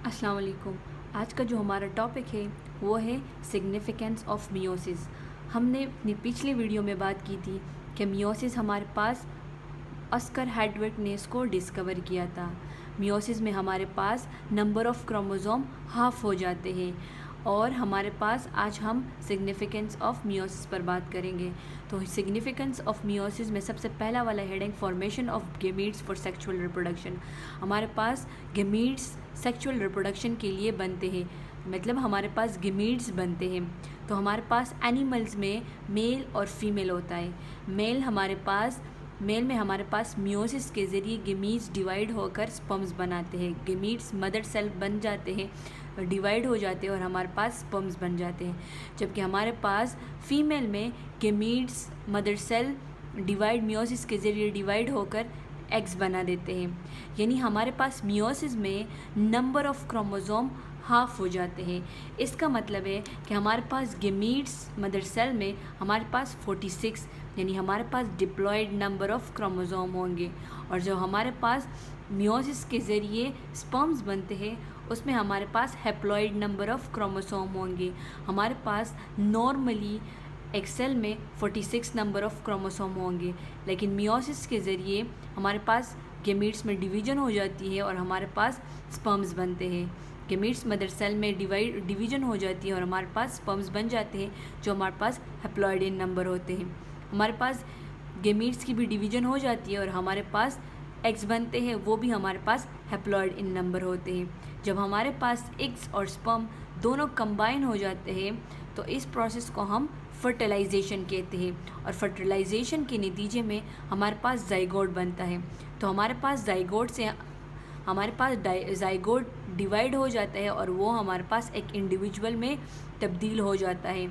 अस्सलाम वालेकुम। आज का जो हमारा टॉपिक है वो है सिग्निफिकेंस ऑफ मियोसिस। हमने अपनी पिछली वीडियो में बात की थी कि मियोसिस हमारे पास ऑस्कर हैडविक ने इसको डिस्कवर किया था। मियोसिस में हमारे पास नंबर ऑफ़ क्रोमोसोम हाफ हो जाते हैं और हमारे पास आज हम सिग्निफिकेंस ऑफ मियोसिस पर बात करेंगे। तो सिग्निफिकेंस ऑफ मियोसिस में सबसे पहला वाला heading formation of gametes for sexual reproduction. हमारे पास गेमीट्स सेक्सुअल रिप्रोडक्शन के लिए बनते हैं, मतलब हमारे पास गेमीट्स बनते हैं। तो हमारे पास एनिमल्स में मेल और फीमेल होता है। मेल में हमारे पास मियोसिस के ज़रिए गेमीट्स डिवाइड होकर स्पर्म्स बनाते हैं। गेमीट्स मदर सेल बन जाते हैं, डिवाइड हो जाते हैं और हमारे पास स्पर्म्स बन जाते हैं। जबकि हमारे पास फीमेल में gametes mother cell divide meiosis के ज़रिए डिवाइड होकर एग्स बना देते हैं। यानी हमारे पास मियोसिस में नंबर ऑफ़ क्रोमोसोम हाफ हो जाते हैं। इसका मतलब है कि हमारे पास गेमीट्स मदर सेल में हमारे पास 46 यानी हमारे पास डिप्लॉयड नंबर ऑफ़ क्रोमोसोम होंगे, और जो हमारे पास मियोसिस के ज़रिए स्पर्म्स बनते हैं उसमें हमारे पास हैप्लॉयड नंबर ऑफ़ क्रोमोसोम होंगे। हमारे पास नॉर्मली एक्सेल में 46 नंबर ऑफ़ क्रोमोसोम होंगे, लेकिन मियोसिस के ज़रिए हमारे पास गेमीट्स में डिवीज़न हो जाती है और हमारे पास स्पर्म्स बनते हैं। गेमीट्स मदर सेल में डिवीज़न हो जाती है और हमारे पास स्पर्म्स बन जाते हैं जो हमारे पास हैप्लॉयड इन नंबर होते हैं। हमारे पास गेमीट्स की भी डिवीज़न हो जाती है और हमारे पास एग्स बनते हैं, वो भी हमारे पास हैप्लॉयड इन नंबर होते हैं। जब हमारे पास एग्स और स्पर्म दोनों कंबाइन हो जाते हैं तो इस प्रोसेस को हम फर्टिलाइजेशन कहते हैं, और फर्टिलाइजेशन के नतीजे में हमारे पास जाइगोट बनता है। तो हमारे पास जाइगोट डिवाइड हो जाता है और वो हमारे पास एक इंडिविजुअल में तब्दील हो जाता है।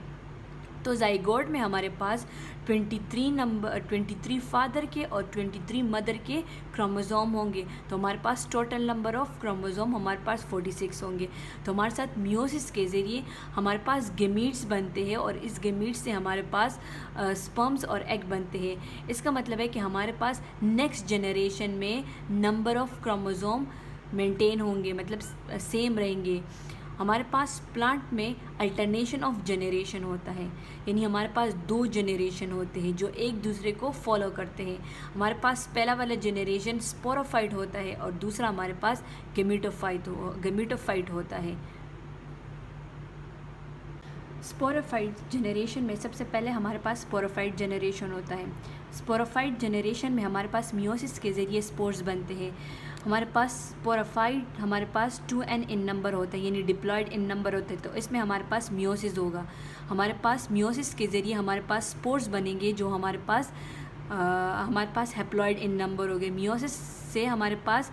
तो जाइगोट में हमारे पास 23 फादर के और 23 मदर के क्रोमोसोम होंगे। तो हमारे पास टोटल नंबर ऑफ़ क्रोमोसोम हमारे पास 46 होंगे। तो हमारे साथ मियोसिस के ज़रिए हमारे पास गेमीट्स बनते हैं और इस गेमीट्स से हमारे पास स्पर्म्स और एग बनते हैं। इसका मतलब है कि हमारे पास नेक्स्ट जनरेशन में नंबर ऑफ़ क्रोमोसोम मेंटेन होंगे, मतलब सेम रहेंगे। हमारे पास प्लांट में अल्टरनेशन ऑफ जनरेशन होता है, यानी हमारे पास 2 जनरेशन होते हैं जो एक दूसरे को फॉलो करते हैं। हमारे पास पहला वाला जनरेशन स्पोरोफाइट होता है और दूसरा हमारे पास गेमिटोफाइट होता है। स्पोरोफाइट जनरेशन में सबसे पहले हमारे पास स्पोरोफाइट जनरेशन होता है। स्पोरोफाइट जनरेशन में हमारे पास मियोसिस के ज़रिए स्पोर्स बनते हैं। हमारे पास स्पोरोफाइट हमारे पास 2n इन नंबर होता है, यानी डिप्लॉयड इन नंबर होते हैं, तो इसमें हमारे पास मियोसिस होगा। हमारे पास मियोसिस के ज़रिए हमारे पास स्पोर्स बनेंगे जो हमारे पास हैप्लॉयड इन नंबर हो गए। मियोसिस से हमारे पास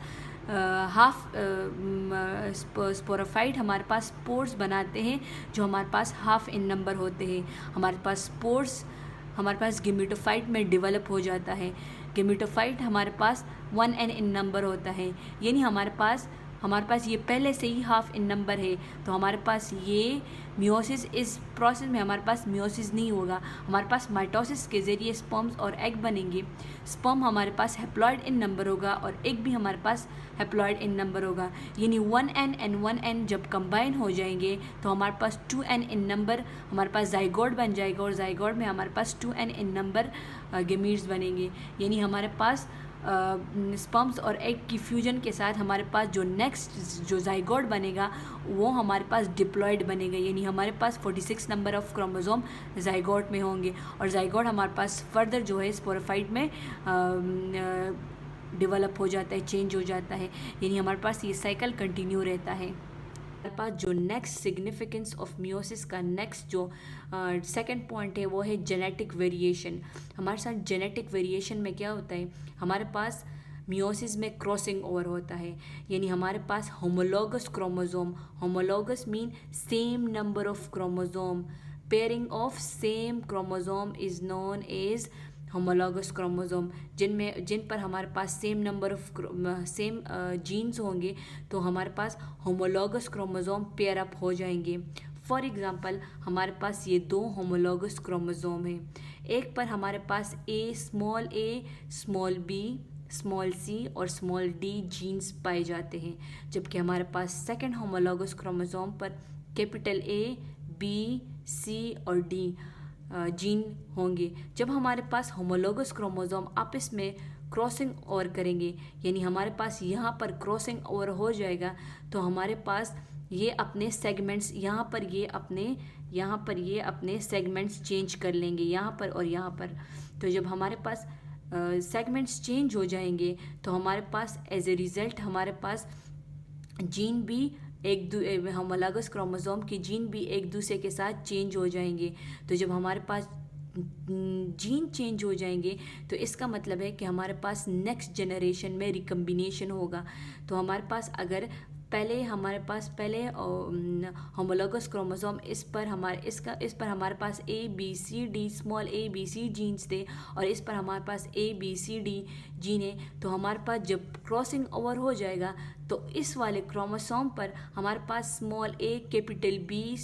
स्पोरोफाइट हमारे पास स्पोर्स बनाते हैं जो हमारे पास हाफ इन नंबर होते हैं। हमारे पास स्पोर्स हमारे पास गेमिटोफाइट में डेवलप हो जाता है। गेमिटोफाइट हमारे पास 1n इन नंबर होता है, यानी हमारे पास ये पहले से ही हाफ इन नंबर है। तो हमारे पास ये मियोसिस, इस प्रोसेस में हमारे पास मियोसिस नहीं होगा। हमारे पास माइटोसिस के ज़रिए स्पर्म्स और एग बनेंगे। स्पर्म हमारे पास हैप्लॉयड इन नंबर होगा और एग भी हमारे पास हैप्लॉयड इन नंबर होगा, यानी 1n एंड 1n जब कंबाइन हो जाएंगे तो हमारे पास 2n इन नंबर हमारे पास जाइगोट बन जाएगा और जाइगोट में हमारे पास 2n इन नंबर गेमीट्स बनेंगे। यानी हमारे पास स्पर्म्स और एग की फ्यूजन के साथ हमारे पास जो जाइगोट बनेगा वो हमारे पास डिप्लॉयड बनेगा, यानी हमारे पास 46 नंबर ऑफ़ क्रोमोसोम जाइगोट में होंगे और जाइगोट हमारे पास फर्दर जो है स्पोरोफाइट में डेवलप हो जाता है, चेंज हो जाता है, यानी हमारे पास ये साइकिल कंटिन्यू रहता है। हमारे पास जो नेक्स्ट सिग्निफिकेंस ऑफ मियोसिस का नेक्स्ट जो सेकंड पॉइंट है वो है जेनेटिक वेरिएशन। हमारे साथ जेनेटिक वेरिएशन में क्या होता है, हमारे पास मियोसिस में क्रॉसिंग ओवर होता है, यानी हमारे पास homologous chromosome, homologous mean same number of chromosome, pairing of same chromosome is known as homologous chromosome, जिन पर हमारे पास same number of same genes होंगे तो हमारे पास होमोलॉगस क्रोमोसोम पेयर अप हो जाएंगे। फॉर एग्ज़ाम्पल हमारे पास ये 2 होमोलॉगस क्रोमोसोम हैं। एक पर हमारे पास ए स्मॉल बी स्मॉल सी और स्मॉल डी जीन्स पाए जाते हैं, जबकि हमारे पास सेकंड होमोलॉगस क्रोमोसोम पर कैपिटल ए, बी, सी और डी जीन होंगे। जब हमारे पास होमोलॉगस क्रोमोसोम आपस में क्रॉसिंग ओवर करेंगे, यानी हमारे पास यहाँ पर क्रॉसिंग ओवर हो जाएगा, तो हमारे पास ये अपने सेगमेंट्स यहाँ पर ये अपने सेगमेंट्स चेंज कर लेंगे, यहाँ पर और यहाँ पर। तो जब हमारे पास सेगमेंट्स चेंज हो जाएंगे तो हमारे पास एज ए रिज़ल्ट हमारे पास जीन भी होमोलॉगस क्रोमोसोम के जीन भी एक दूसरे के साथ चेंज हो जाएंगे। तो जब हमारे पास जीन चेंज हो जाएंगे तो इसका मतलब है कि हमारे पास नेक्स्ट जनरेशन में रिकम्बिनेशन होगा। तो हमारे पास अगर पहले होमोलॉगस क्रोमोसोम इस पर हमारे पास A B C D small A B C genes थे और इस पर हमारे पास A B C D gene है। तो हमारे पास जब क्रॉसिंग ओवर हो जाएगा तो इस वाले क्रोमोसोम पर हमारे पास स्मॉल ए, कैपिटल बी,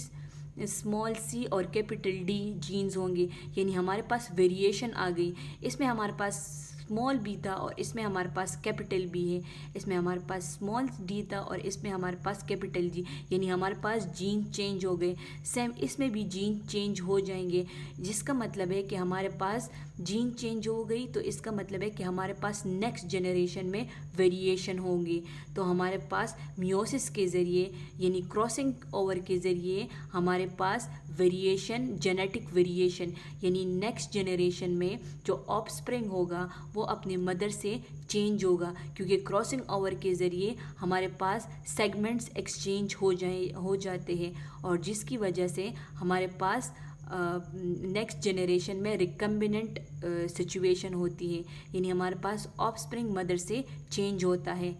स्मॉल सी और कैपिटल डी जीन्स होंगे, यानी हमारे पास वेरिएशन आ गई। इसमें हमारे पास स्मॉल बी था और इसमें हमारे पास कैपिटल बी है, इसमें हमारे पास स्मॉल डी था और इसमें हमारे पास कैपिटल जी, यानी हमारे पास जीन चेंज हो गए। सेम इसमें भी जीन चेंज हो जाएंगे, जिसका मतलब है कि हमारे पास जीन चेंज हो गई, तो इसका मतलब है कि हमारे पास नेक्स्ट जनरेशन में वेरिएशन होंगी। तो हमारे पास मियोसिस के ज़रिए यानी क्रॉसिंग ओवर के ज़रिए हमारे पास वेरिएशन, जेनेटिक वेरिएशन, यानी नेक्स्ट जनरेशन में जो ऑफस्प्रिंग होगा वो अपने मदर से चेंज होगा, क्योंकि क्रॉसिंग ओवर के ज़रिए हमारे पास सेगमेंट्स एक्सचेंज हो जाते हैं और जिसकी वजह से हमारे पास नेक्स्ट जनरेशन में रिकम्बिनेंट सिचुएशन होती है, यानी हमारे पास ऑफस्प्रिंग मदर से चेंज होता है।